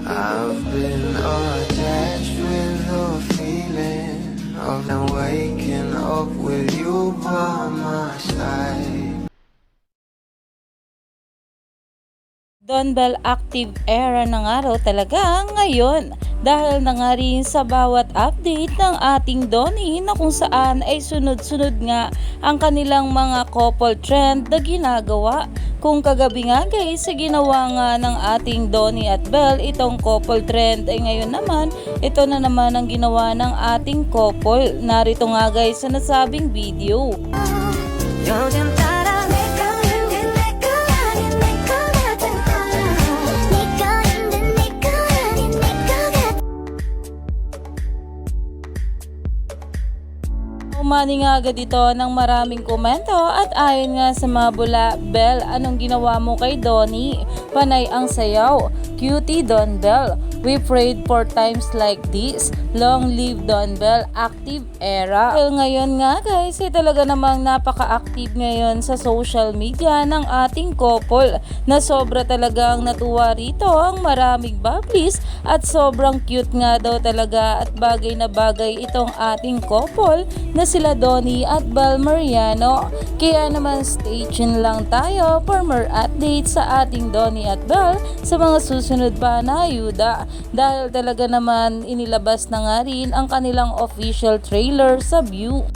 I've been attached with the feeling of now waking up with you by my side. Don Bell active era na nga raw talaga ngayon dahil na nga rin sa bawat update ng ating Donnie na kung saan ay sunod-sunod nga ang kanilang mga couple trend na ginagawa. Kung kagabi nga guys sa ginawa nga ng ating Donnie at Bell itong couple trend ay ngayon naman ito na naman ang ginawa ng ating couple. Narito nga guys sa nasabing video. Umani nga agad ito ng maraming komento at ayon nga sa mga bula, Bell, anong ginawa mo kay Donnie? Panay ang sayaw. Cutie Don Bell. We prayed for times like this. Long live Don Bell active era. Well, ngayon nga guys, ay talaga namang napaka-active ngayon sa social media ng ating couple na sobra talagang natuwa rito ang maraming bubblies at sobrang cute nga daw talaga at bagay na bagay itong ating couple na sila Donnie at Bell Mariano. Kaya naman stay tuned lang tayo for more updates sa ating Donnie at Bell sa mga susunod pa na ayuda dahil talaga naman inilabas na nga rin ang kanilang official trailer sa View.